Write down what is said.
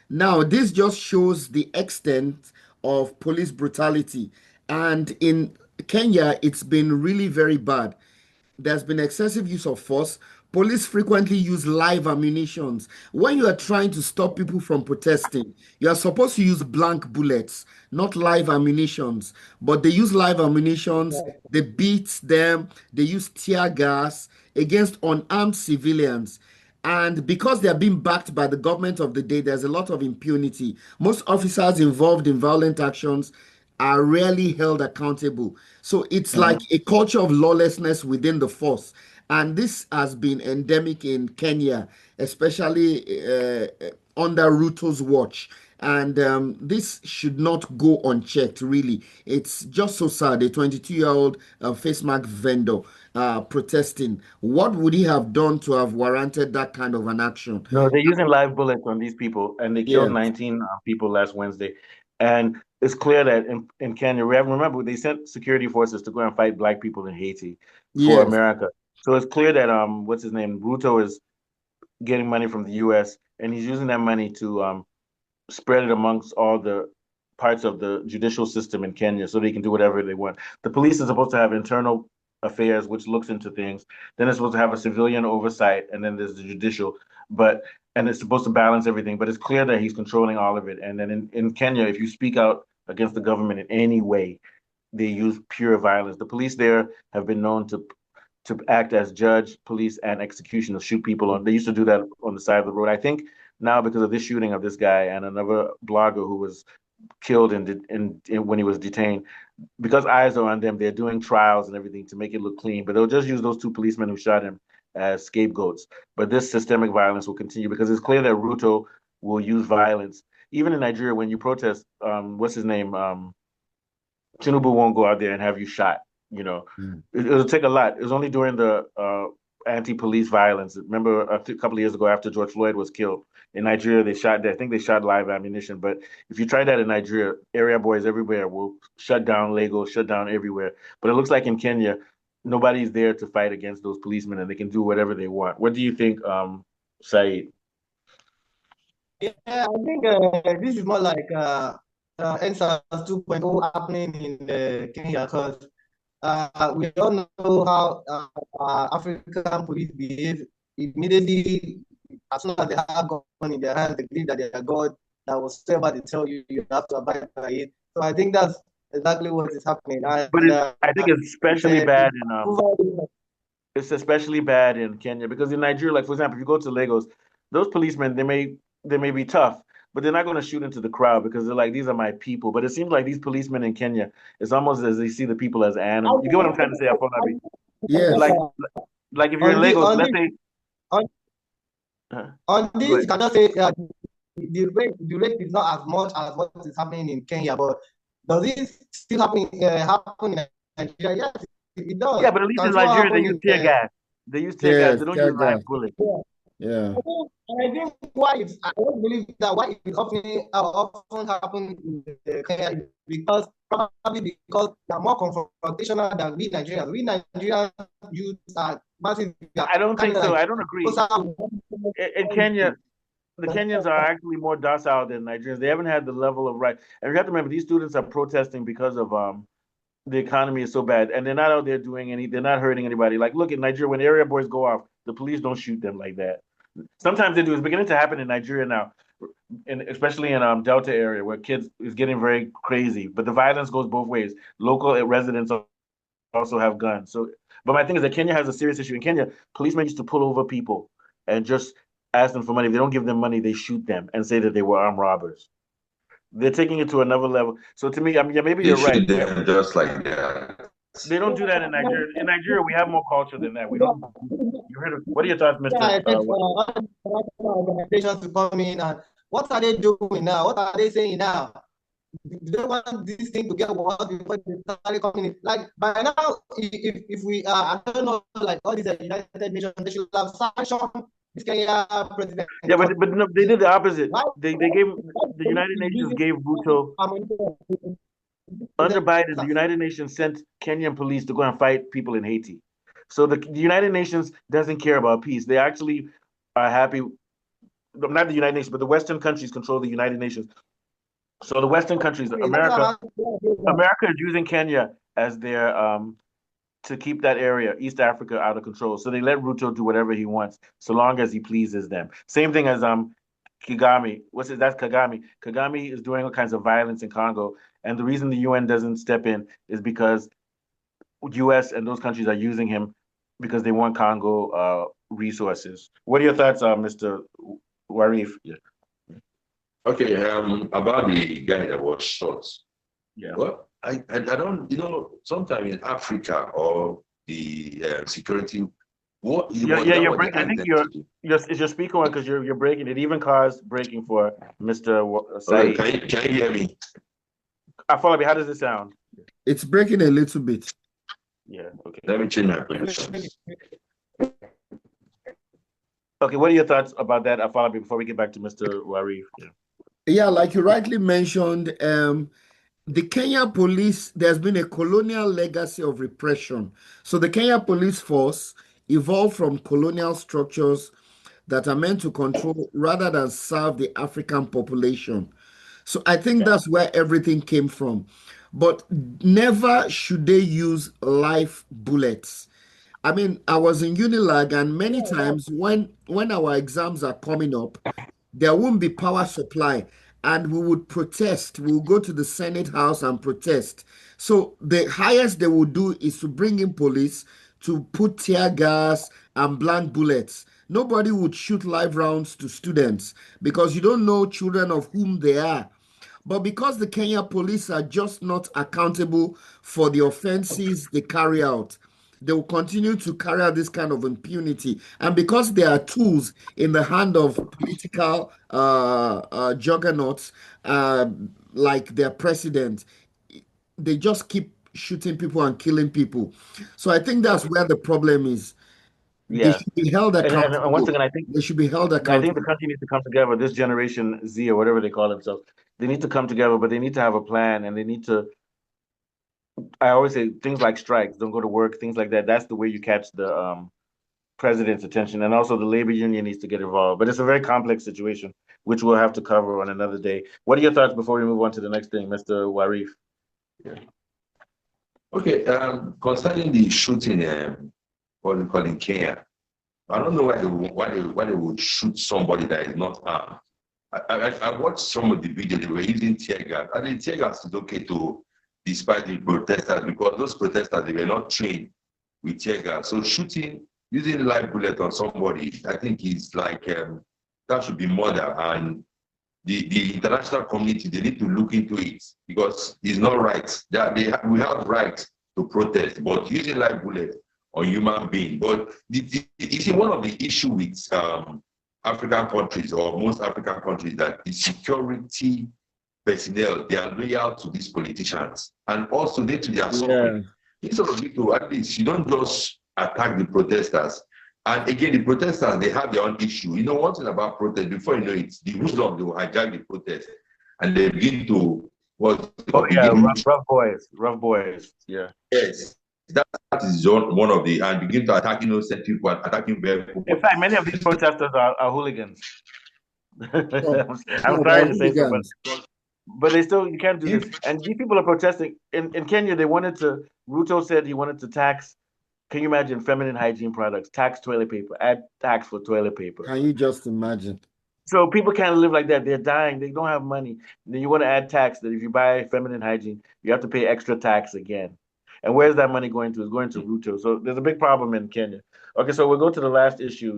Now, this just shows the extent of police brutality. And in Kenya, it's been really very bad. There's been excessive use of force. Police frequently use live ammunitions. When you are trying to stop people from protesting, you are supposed to use blank bullets, not live ammunitions. But they use live ammunitions, they beat them, they use tear gas against unarmed civilians. And because they are being backed by the government of the day, there's a lot of impunity. Most officers involved in violent actions are rarely held accountable. So it's like Mhm. a culture of lawlessness within the force. And this has been endemic in Kenya, especially under Ruto's watch. And this should not go unchecked, really. It's just so sad. A 22-year-old face mask vendor protesting. What would he have done to have warranted that kind of an action? No, they're using live bullets on these people, and they killed Yeah. 19 people last Wednesday. And it's clear that in Kenya, remember, they sent security forces to go and fight black people in Haiti for Yes. America. So it's clear that what's his name, Ruto is getting money from the U.S. and he's using that money to spread it amongst all the parts of the judicial system in Kenya so they can do whatever they want. The police is supposed to have internal affairs, which looks into things. Then it's supposed to have a civilian oversight, and then there's the judicial. But and it's supposed to balance everything. But it's clear that he's controlling all of it. And then in Kenya, if you speak out against the government in any way, they use pure violence. The police there have been known to act as judge, police, and executioner, shoot people on. They used to do that on the side of the road. I think now because of this shooting of this guy and another blogger who was killed when he was detained, because eyes are on them, they're doing trials and everything to make it look clean. But they'll just use those two policemen who shot him as scapegoats. But this systemic violence will continue because it's clear that Ruto will use violence. Even in Nigeria, when you protest, what's his name? Tinubu won't go out there and have you shot. You know, Mm. it'll take a lot. It was only during the anti-police violence. Remember a couple of years ago after George Floyd was killed in Nigeria, they shot. I think they shot live ammunition. But if you try that in Nigeria, area boys everywhere will shut down Lagos, shut down everywhere. But it looks like in Kenya, nobody's there to fight against those policemen, and they can do whatever they want. What do you think, Saeed? Yeah, I think this is more like NSAS 2.0 happening in Kenya because we all know how African police behave. Immediately, as soon as they have gun in their hands, they believe that they are God, that whatever they tell you, you have to abide by it. So I think that's exactly what is happening. But And I think it's it's especially bad in proven. it's especially bad in Kenya because in Nigeria, like for example, if you go to Lagos, those policemen they may be tough, but they're not going to shoot into the crowd because they're like these are my people. But it seems like these policemen in Kenya, it's almost as they see the people as animals. You get what I'm trying to say, Afolabi? Yes. Like like if you're in On this, Lagos, on let's this, say, on, uh, on go this, ahead. you cannot say the rate is not as much as what is happening in Kenya, but does it still happen in Nigeria? Yes, it does. Yeah, but at It least can in still Nigeria they happen use in tear gas. They use tear gas. Yes. They don't use Thank live God. bullets. Yeah. I think why I don't believe that why it often happen in Kenya is because probably because they are more confrontational than we Nigerians. We Nigerians use massive I don't kind think of so. like I don't agree. closer. In Kenya, the Kenyans are actually more docile than Nigerians. They haven't had the level of right. And you have to remember, these students are protesting because of the economy is so bad, and they're not out there doing any. They're not hurting anybody. Like, look at Nigeria when area boys go off, the police don't shoot them like that. Sometimes they do. It's beginning to happen in Nigeria now, and especially in Delta area where kids is getting very crazy. But the violence goes both ways. Local residents also have guns. So, but my thing is that Kenya has a serious issue. In Kenya, policemen used to pull over people and just ask them for money. If they don't give them money, they shoot them and say that they were armed robbers. They're taking it to another level. So to me, I mean, yeah, maybe They you're right. shoot them just like that. They don't do that in Nigeria. In Nigeria, we have more culture than that. We don't. You heard? What are your thoughts, Yeah, Mister? I expect organizations to come in and what are they doing now? What are they saying now? Do they want this thing to get worse before they start coming in? Like by now, if we I don't know, like all these United Nations, they should have sanctioned this Kenya president Yeah, because but no, they did the opposite. why They gave the police United is Nations using gave Ruto ammunition under in Biden. The Texas? United Nations sent Kenyan police to go and fight people in Haiti. So the United Nations doesn't care about peace. They actually are happy not the United Nations, but the Western countries control the United Nations. So the Western countries, Okay, that's America, how that. America is using Kenya as their to keep that area, East Africa, out of control. So they let Ruto do whatever he wants, so long as he pleases them. Same thing as Kagame. What's it? That's Kagame. Kagame is doing all kinds of violence in Congo, and the reason the UN doesn't step in is because U.S. and those countries are using him because they want Congo resources. What are your thoughts, Mr. Warif? Yeah. Okay, about the guy that was shot. Yeah. Well, I don't, sometimes in Africa or the security, Yeah, that you're what they breaking. I asked think them you're to do. is your speaker on because you're breaking. It even caused breaking for Mr. Okay, Saeed. can you hear me? I follow me. How does it sound? It's breaking a little bit. Yeah. Okay. Let me change my position. Okay. What are your thoughts about that? I follow me before we get back to Mr. Warif. Yeah. Yeah, like you rightly mentioned, the Kenya police, there's been a colonial legacy of repression. So the Kenya police force evolved from colonial structures that are meant to control rather than serve the African population. So I think Yeah. that's where everything came from. But never should they use live bullets. I mean, I was in Unilag, and many times when our exams are coming up, there won't be power supply, and we would protest. We'll go to the Senate House and protest. So the highest they will do is to bring in police to put tear gas and blank bullets. Nobody would shoot live rounds to students because you don't know children of whom they are. But because the Kenya police are just not accountable for the offenses they carry out, they will continue to carry out this kind of impunity. And because they are tools in the hand of political juggernauts, like their president, they just keep shooting people and killing people. So I think that's where the problem is. They Yeah. should be held And once accountable. again, They should be held I think the accountable. country needs to come together. This generation Z or whatever they call themselves, they need to come together, but they need to have a plan, and they need to. I always say things like strikes, don't go to work, things like that. That's the way you catch the president's attention, and also the labor union needs to get involved. But it's a very complex situation, which we'll have to cover on another day. What are your thoughts before we move on to the next thing, Mr. Warif? Yeah. Okay, concerning the shooting, what we call in Kenya, I don't know why they would shoot somebody that is not armed. I watched some of the video. They were using tear gas. I think tear gas is okay to despite the protesters because those protesters they were not trained with tear gas. So shooting using live bullet on somebody, I think is like that should be murder. And the international community they need to look into it because it's not right. We have right to protest, but using live bullet on human being. But you see, one of the issue with African countries or most African countries that the security personnel they are loyal to these politicians and also they are suffering. Yeah. Instead of you to at least you don't just attack the protesters. And again, the protesters they have their own issue. You know, one thing about protest, before you know it, the Muslims they will hijack the protest and they begin to what Oh yeah, begin rough boys. Yeah. yes. That is one of the and begin to attack innocent people and attacking very people. In fact, many of these protesters are hooligans. So, I'm no, they sorry are to say so, hooligans. but they still you can't do this. If And these people are protesting in Kenya. They wanted to. Ruto said he wanted to tax. Can you imagine feminine hygiene products? Tax toilet paper. Add tax for toilet paper. Can you just imagine? So people can't live like that. They're dying. They don't have money. Then you want to add tax that if you buy feminine hygiene, you have to pay extra tax again. And where's that money going to? It's going to Ruto. So there's a big problem in Kenya. Okay, so we'll go to the last issue.